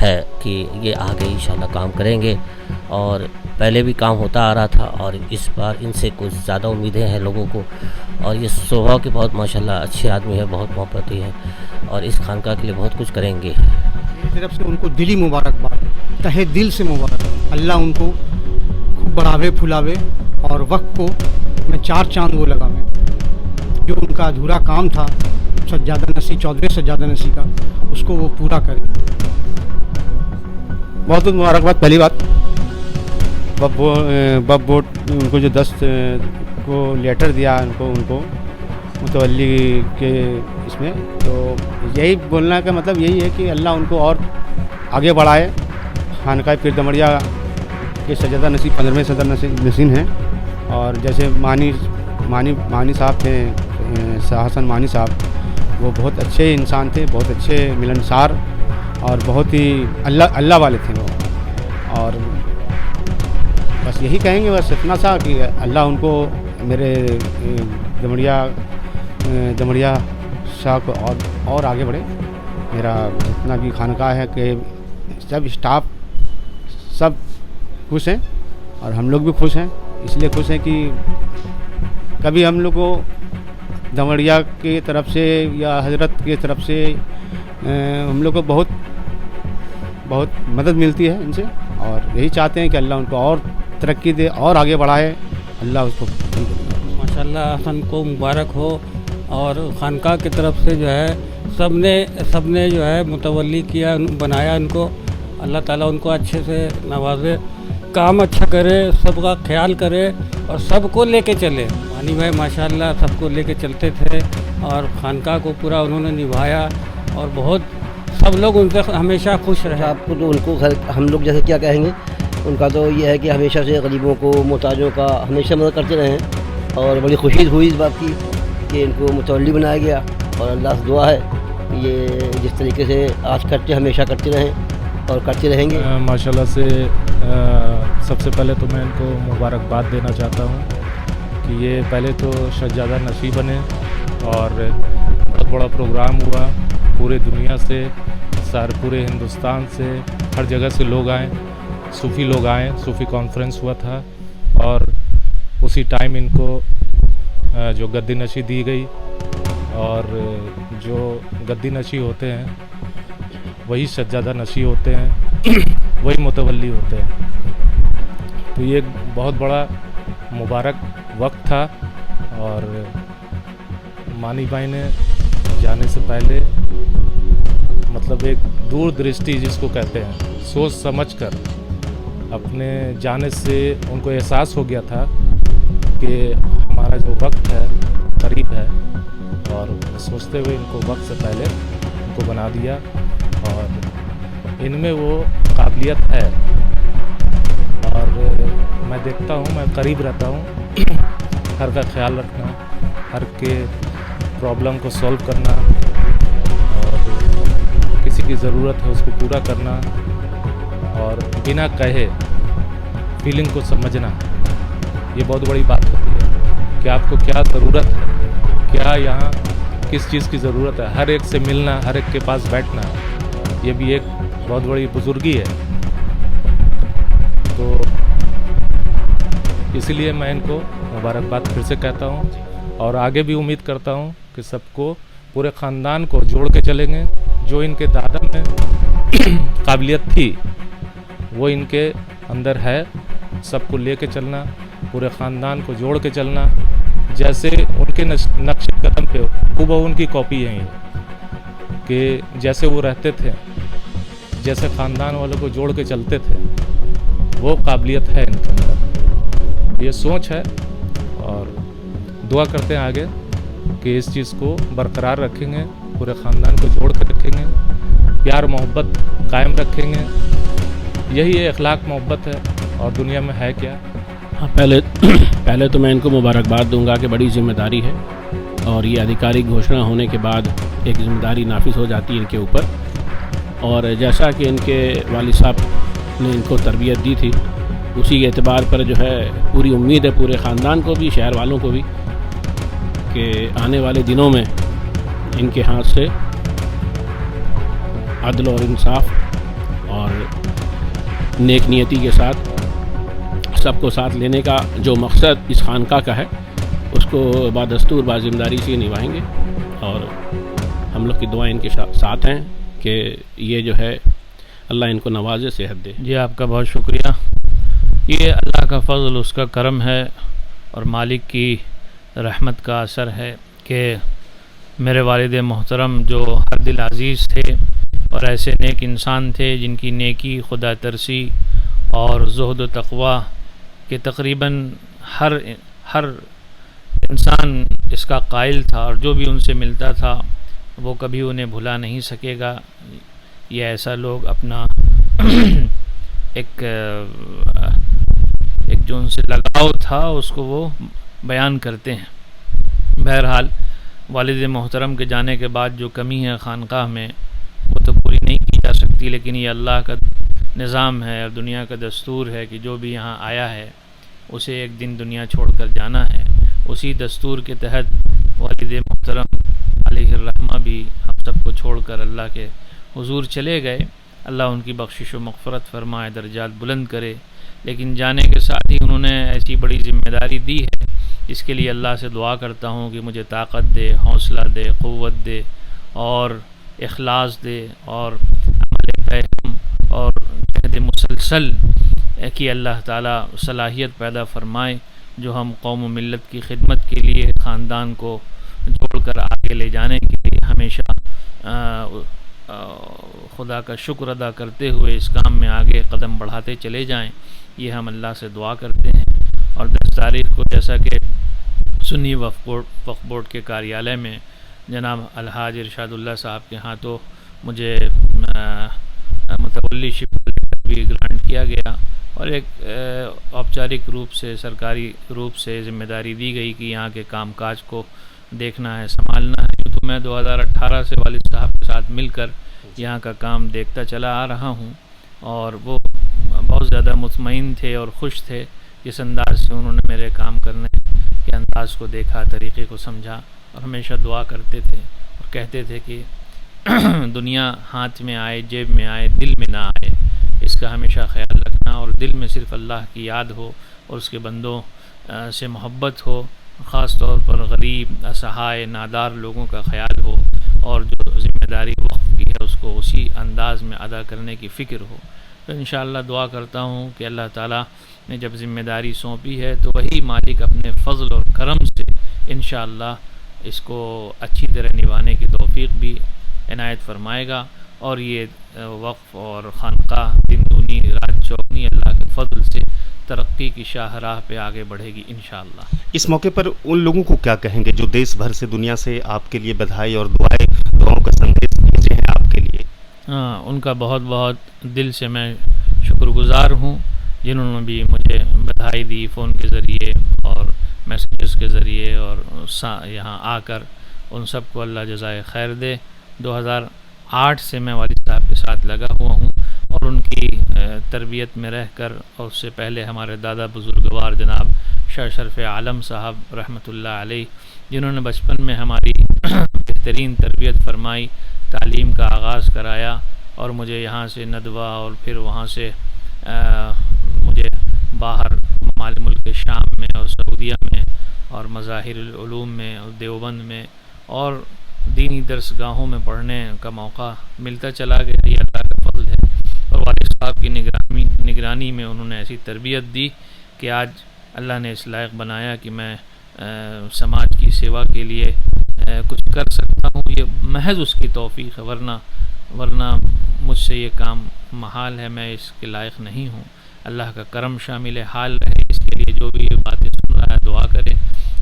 ہے کہ یہ آگے انشاءاللہ کام کریں گے، اور پہلے بھی کام ہوتا آ رہا تھا اور اس بار ان سے کچھ زیادہ امیدیں ہیں لوگوں کو، اور یہ صوبہ کے بہت ماشاءاللہ اچھے آدمی ہے، بہت محبتی ہے اور اس خانقاہ کے لیے بہت کچھ کریں گے۔ میری طرف سے ان کو دلی مبارکباد، تہہ دل سے مبارک، اللہ ان کو خوب بڑھاوے پھلاوے اور وقت کو میں 4 چاند وہ لگاویں، جو ان کا ادھورا کام تھا سجادہ نسی چودھری سجادہ نسی کا، اس کو وہ پورا کریں۔ بہت بہت مبارکباد۔ پہلی بات وقف بورڈ ان کو جو 10 کو لیٹر دیا ان کو متولی کے اس میں، تو یہی بولنا کا مطلب یہی ہے کہ اللہ ان کو اور آگے بڑھائے۔ خانقاہ پیر دمڑیا کے سجادہ نشین 15ویں صدر نشین ہیں، اور جیسے مانی صاحب تھے، حسن مانی صاحب، وہ بہت اچھے انسان تھے، بہت اچھے ملنسار اور بہت ہی اللہ والے تھے وہ، اور بس یہی کہیں گے بس اتنا سا کہ اللہ ان کو میرے دمڑیا شاہ کو اور آگے بڑھے۔ میرا جتنا بھی خانقاہ ہے کہ سب اسٹاف سب خوش ہیں اور ہم لوگ بھی خوش ہیں، اس لیے خوش ہیں کہ کبھی ہم لوگ کو دمڑیا کی طرف سے یا حضرت کی طرف سے ہم لوگ کو بہت مدد ملتی ہے ان سے، اور یہی چاہتے ہیں کہ اللہ ان کو اور ترقی دے اور آگے بڑھائے، اللہ اس کو ماشاءاللہ حسن کو مبارک ہو، اور خانقاہ کی طرف سے جو ہے سب نے جو ہے متولی کیا، بنایا ان کو، اللہ تعالیٰ ان کو اچھے سے نوازے، کام اچھا کرے، سب کا خیال کرے اور سب کو لے کے چلے۔ مانی بھائی ماشاءاللہ سب کو لے کے چلتے تھے اور خانقاہ کو پورا انہوں نے نبھایا، اور بہت سب لوگ ان سے ہمیشہ خوش رہے۔ آپ کو تو ان کو ہم لوگ جیسے کیا کہیں گے، ان کا تو یہ ہے کہ ہمیشہ سے غریبوں کو محتاجوں کا ہمیشہ مدد کرتے رہے، اور بڑی خوشی ہوئی اس بات کی کہ ان کو متولی بنایا گیا، اور اللہ سے دعا ہے یہ جس طریقے سے آج کرتے ہمیشہ کرتے رہیں اور کرتے رہیں گے۔ ماشاءاللہ سے سب سے پہلے تو میں ان کو مبارکباد دینا چاہتا ہوں کہ یہ پہلے تو سجادہ نشین بنے، اور بہت بڑا پروگرام ہوا، پورے دنیا سے پورے ہندوستان سے ہر جگہ سے لوگ آئیں، صوفی لوگ آئیں، صوفی کانفرنس ہوا تھا، اور اسی ٹائم ان کو جو گدی نشی دی گئی، اور جو گدی نشی ہوتے ہیں وہی سجادہ نشی ہوتے ہیں، وہی متولی ہوتے ہیں۔ تو یہ ایک بہت بڑا مبارک وقت تھا، اور مانی بھائی نے جانے سے پہلے مطلب ایک دور درشٹی جس کو کہتے ہیں، سوچ سمجھ کر اپنے جانے سے ان کو احساس ہو گیا تھا کہ ہمارا جو وقت ہے قریب ہے، اور سوچتے ہوئے ان کو وقت سے پہلے ان کو بنا دیا، اور ان میں وہ قابلیت ہے، اور میں دیکھتا ہوں، میں قریب رہتا ہوں، ہر کا خیال رکھنا، ہر کے پرابلم کو سولو کرنا، اور کسی کی ضرورت ہے اس کو پورا کرنا، اور بنا کہے فیلنگ کو سمجھنا، یہ بہت بڑی بات ہوتی ہے کہ آپ کو کیا ضرورت ہے، کیا یہاں کس چیز کی ضرورت ہے، ہر ایک سے ملنا، ہر ایک کے پاس بیٹھنا، یہ بھی ایک بہت بڑی بزرگی ہے۔ تو اسی لیے میں ان کو مبارکباد پھر سے کہتا ہوں، اور آگے بھی امید کرتا ہوں کہ سب کو، پورے خاندان کو جوڑ کے چلیں گے، جو ان کے دادا میں قابلیت تھی وہ ان کے اندر ہے، سب کو لے کے چلنا، پورے خاندان کو جوڑ کے چلنا، جیسے ان کے نقش قدم پہ ہو ان کی کاپی ہے یہ، کہ جیسے وہ رہتے تھے، جیسے خاندان والوں کو جوڑ کے چلتے تھے، وہ قابلیت ہے ان کے اندر، یہ سوچ ہے، اور دعا کرتے ہیں آگے کہ اس چیز کو برقرار رکھیں گے، پورے خاندان کو جوڑ کے رکھیں گے، پیار محبت قائم رکھیں گے، یہی اخلاق محبت ہے، اور دنیا میں ہے کیا۔ پہلے تو میں ان کو مبارکباد دوں گا کہ بڑی ذمہ داری ہے، اور یہ ادھیکاری گھوشنا ہونے کے بعد ایک ذمہ داری نافذ ہو جاتی ہے ان کے اوپر، اور جیسا کہ ان کے والد صاحب نے ان کو تربیت دی تھی، اسی کے اعتبار پر جو ہے پوری امید ہے پورے خاندان کو بھی، شہر والوں کو بھی، کہ آنے والے دنوں میں ان کے ہاتھ سے عدل اور انصاف اور نیک نیتی کے ساتھ سب کو ساتھ لینے کا جو مقصد اس خانقاہ کا ہے اس کو بادستور ذمہ داری سے نبھائیں گے، اور ہم لوگ کی دعائیں ان کے ساتھ ہیں کہ یہ جو ہے اللہ ان کو نوازے، صحت دے۔ جی آپ کا بہت شکریہ۔ یہ اللہ کا فضل، اس کا کرم ہے اور مالک کی رحمت کا اثر ہے کہ میرے والد محترم جو ہر دل عزیز تھے اور ایسے نیک انسان تھے جن کی نیکی، خدا ترسی اور زہد و تقوی کہ تقریباً ہر انسان اس کا قائل تھا، اور جو بھی ان سے ملتا تھا وہ کبھی انہیں بھلا نہیں سکے گا۔ یہ ایسا لوگ اپنا ایک جو ان سے لگاؤ تھا اس کو وہ بیان کرتے ہیں۔ بہرحال والد محترم کے جانے کے بعد جو کمی ہے خانقاہ میں وہ تو پوری نہیں کی جا سکتی، لیکن یہ اللہ کا نظام ہے اور دنیا کا دستور ہے کہ جو بھی یہاں آیا ہے اسے ایک دن دنیا چھوڑ کر جانا ہے۔ اسی دستور کے تحت والد محترم علیہ الرحمہ بھی ہم سب کو چھوڑ کر اللہ کے حضور چلے گئے۔ اللہ ان کی بخشش و مغفرت فرمائے، درجات بلند کرے۔ لیکن جانے کے ساتھ ہی انہوں نے ایسی بڑی ذمہ داری دی ہے جس کے لیے اللہ سے دعا کرتا ہوں کہ مجھے طاقت دے، حوصلہ دے، قوت دے اور اخلاص دے اور عمل پیغام اور عہد مسلسل کی اللہ تعالیٰ صلاحیت پیدا فرمائے، جو ہم قوم و ملت کی خدمت کے لیے خاندان کو جوڑ کر آگے لے جانے کے لیے ہمیشہ خدا کا شکر ادا کرتے ہوئے اس کام میں آگے قدم بڑھاتے چلے جائیں، یہ ہم اللہ سے دعا کرتے ہیں۔ اور 10 تاریخ کو جیسا کہ سنی وقف بورڈ کے کاریالے میں جناب الحاج ارشاد اللہ صاحب کے ہاتھوں مجھے متولی شپ بھی گرانٹ کیا گیا اور ایک اوپچارک روپ سے، سرکاری روپ سے ذمہ داری دی گئی کہ یہاں کے کام کاج کو دیکھنا ہے، سنبھالنا ہے۔ تو میں 2018 سے والد صاحب کے ساتھ مل کر یہاں کا کام دیکھتا چلا آ رہا ہوں، اور وہ بہت زیادہ مطمئن تھے اور خوش تھے جس انداز سے انہوں نے میرے کام کرنے کے انداز کو دیکھا، طریقے کو سمجھا، اور ہمیشہ دعا کرتے تھے اور کہتے تھے کہ دنیا ہاتھ میں آئے، جیب میں آئے، دل میں نہ آئے، اس کا ہمیشہ خیال رکھنا، اور دل میں صرف اللہ کی یاد ہو اور اس کے بندوں سے محبت ہو، خاص طور پر غریب، اسہائے، نادار لوگوں کا خیال ہو، اور جو ذمہ داری وقف کی ہے اس کو اسی انداز میں ادا کرنے کی فکر ہو۔ تو انشاءاللہ دعا کرتا ہوں کہ اللہ تعالیٰ نے جب ذمہ داری سونپی ہے تو وہی مالک اپنے فضل اور کرم سے انشاءاللہ اس کو اچھی طرح نبھانے کی توفیق بھی عنایت فرمائے گا، اور یہ وقف اور خانقاہ دن دونی رات چوگنی اللہ کے فضل سے ترقی کی شاہراہ پہ آگے بڑھے گی انشاءاللہ۔ اس موقع پر ان لوگوں کو کیا کہیں گے جو دیش بھر سے، دنیا سے آپ کے لیے بدھائی اور دعاؤں کا سندیش بھیجے ہیں آپ کے لیے؟ ان کا بہت بہت دل سے میں شکر گزار ہوں، جنہوں نے بھی مجھے بدھائی دی فون کے ذریعے اور میسیجز کے ذریعے، اور یہاں آ کر ان سب کو اللہ جزائے خیر دے۔ 2008 سے میں والد صاحب کے ساتھ لگا ہوا ہوں، اور ان کی تربیت میں رہ کر، اور اس سے پہلے ہمارے دادا بزرگوار جناب شاہ شرف عالم صاحب رحمۃ اللہ علیہ، جنہوں نے بچپن میں ہماری بہترین تربیت فرمائی، تعلیم کا آغاز کرایا، اور مجھے یہاں سے ندوہ اور پھر وہاں سے مجھے باہر ملک شام میں اور سعودیہ میں اور مظاہر العلوم میں اور دیوبند میں اور دینی درس گاہوں میں پڑھنے کا موقع ملتا چلا گیا۔ یہ اللہ کا فضل ہے، اور والد صاحب کی نگرانی میں انہوں نے ایسی تربیت دی کہ آج اللہ نے اس لائق بنایا کہ میں سماج کی سیوا کے لیے کچھ کر سکتا ہوں۔ یہ محض اس کی توفیق ہے، ورنہ مجھ سے یہ کام محال ہے، میں اس کے لائق نہیں ہوں۔ اللہ کا کرم شامل حال رہے، اس کے لیے جو بھی یہ باتیں سن رہا ہے دعا کرے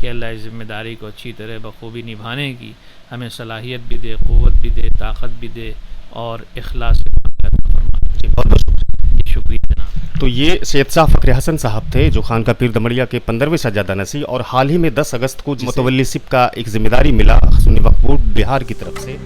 کہ اللہ اس ذمہ داری کو اچھی طرح بخوبی نبھانے کی ہمیں صلاحیت بھی دے، قوت بھی دے، طاقت بھی دے، اور اخلاص سے فرمائے۔ بہت بہت شکریہ۔ شکریہ جناب۔ تو یہ سید صاحب فخر حسن صاحب تھے جو خانقاہ پیر دمڑیا کے 15ویں سجادہ نشین، اور حال ہی میں 10 اگست کو متولی سپ کا ایک ذمہ داری ملا سنی وقف بورڈ بہار کی طرف سے۔